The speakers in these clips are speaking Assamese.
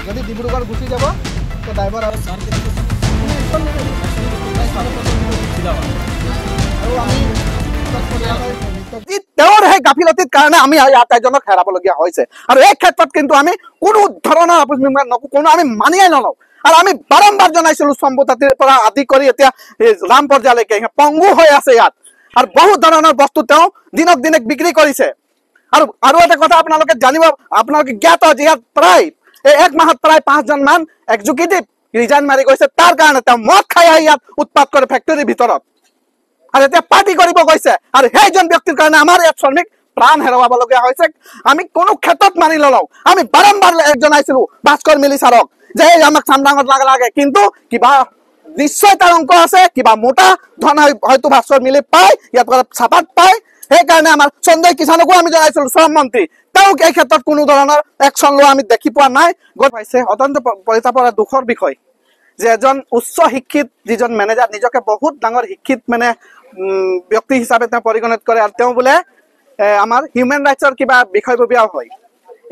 যদি ডিব্ৰুগড় গুচি যাব তো ড্ৰাইভাৰ আৰু তেওঁৰ সেই গাফিলতিৰ কাৰণে আমি আটাইজনক হেৰাবলগীয়া হৈছে আৰু এই ক্ষেত্ৰত কিন্তু আমি কোনো ধৰণৰ কোনো আমি মানিয়াই নলওঁ আৰু আমি বাৰম্বাৰ জনাইছিলো সম্পত্তিৰ পৰা আদি কৰি এতিয়া ৰাম পৰ্যায়লৈকে পংগু হৈ আছে ইয়াত আৰু বহুত ধৰণৰ বস্তু তেওঁ দিনক দিনে বিক্ৰী কৰিছে আৰু এটা কথা আপোনালোকে জানিব আপোনালোকে জ্ঞাত যে ইয়াত প্ৰায় এক মাহত প্ৰায় 5 জন মান এক্সিকিউটিভ ৰিজাইন মাৰি গৈছে তাৰ কাৰণে তেওঁ মদ খাই আহি ইয়াত উৎপাত কৰে ফেক্টৰীৰ ভিতৰত আৰু এতিয়া পাৰ্টি কৰিব গৈছে আৰু সেইজন ব্যক্তিৰ কাৰণে আমাৰ ইয়াত শ্ৰমিক প্ৰাণ হেৰুৱাবলগীয়া হৈছে আমি কোনো ক্ষেত্ৰত মানি নলওঁ আমি বাৰম্বাৰ জনাইছিলো ভাস্কৰ মিলি ছাৰক যে আমাক চামডাঙত লাগে কিন্তু কিবা নিশ্চয় তাৰ অংক আছে কিবা মোটা ধন হয়তো ভাস্কৰ মিলি পায় ইয়াত চাপাত পায় সেইকাৰণে আমাৰ সঞ্জয় কিষাণকো আমি জনাইছিলো শ্ৰম মন্ত্ৰী তেওঁক এই ক্ষেত্ৰত কোনো ধৰণৰ একশ্যন লোৱা আমি দেখি পোৱা নাই গৈ পাইছে অত্যন্ত পৰিতাপৰ দুখৰ বিষয় যে এজন উচ্চ শিক্ষিত যিজন মেনেজাৰ নিজকে বহুত ডাঙৰ শিক্ষিত মানে ব্যক্তি হিচাপে তেওঁ পৰিগণিত কৰে আৰু তেওঁ বোলে আমাৰ হিউমেন ৰাইটছৰ কিবা বিষয়ববীয়া হয়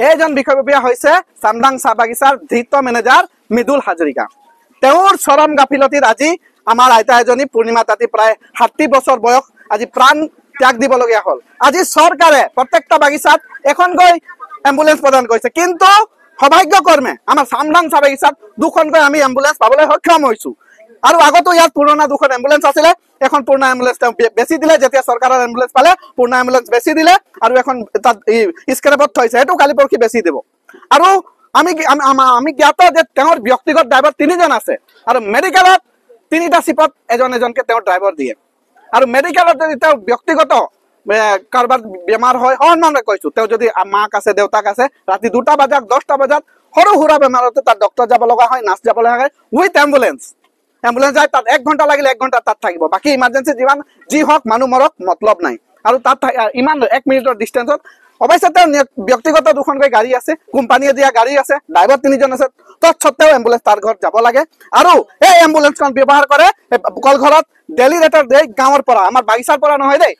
এইজন বিষয়ববীয়া হৈছে চামডাং চাহ বাগিচাৰ ধৃত মেনেজাৰ মৃদুল হাজৰিকা তেওঁৰ চৰম গাফিলতিৰ আজি আমাৰ আইতা এজনী পূৰ্ণিমা তাঁতী প্ৰায় 60 বছৰ বয়স আজি প্ৰাণ ত্যাগ দিবলগীয়া হল আজি চৰকাৰে প্ৰত্যেকটা বাগিচাত এখনকৈ এম্বুলেন্স প্ৰদান কৰিছে কিন্তু সৌভাগ্যক্ৰমে আমাৰ চামডাং চাহ বাগিচাত দুখনকৈ আমি এম্বুলেন্স পাবলৈ সক্ষম হৈছো আৰু আগতো ইয়াত পুৰণা দুখন এম্বুলেন্স আছিলে এখন পুৰণা এম্বুলেন্স তেওঁ বেছি দিলে যেতিয়া চৰকাৰৰ এম্বুলেন্স পালে পুৰণা এম্বুলেন্স বেছি দিলে আৰু এখন তাত স্ক্ৰেপত থৈছে সেইটো কালি পৰহি বেছি দিব আৰু আমি জ্ঞাত যে তেওঁৰ ব্যক্তিগত ড্ৰাইভাৰ 3 জন আছে আৰু মেডিকেলত 3টা চিপত এজনকে তেওঁৰ ড্ৰাইভাৰ দিয়ে আৰু মেডিকেলত যদি তেওঁ ব্যক্তিগত কাৰোবাৰ বেমাৰ হয় সন্মানৰে কৈছো তেওঁ যদি মাক আছে দেউতাক আছে ৰাতি 2টা বজাত 10টা বজাত সৰু সুৰা বেমাৰতে তাত ডক্টৰ যাব লগা হয় নাৰ্ছ যাব লগা হয় উইথ এম্বুলেন্স যায় তাত 1 ঘণ্টা লাগিলে 1 ঘণ্টা তাত থাকিব বাকি ইমাৰ্জেন্সি যি হওক মানুহ মৰক মতলব নাই আৰু তাত ইমান 1 মিনিটৰ ডিষ্টেন্সত অৱশ্যে তেওঁ ব্যক্তিগত দুখনকৈ গাড়ী আছে কোম্পানীয়ে দিয়া গাড়ী আছে ড্ৰাইভাৰ 3 জন আছে তৎসত্ত্বেও এম্বুলেন্স তাৰ ঘৰত যাব লাগে আৰু এই এম্বুলেন্সখন ব্যৱহাৰ কৰে কলঘৰত ডেলি ৰেটৰ গাঁৱৰ পৰা আমাৰ বাগিচাৰ পৰা নহয় দেই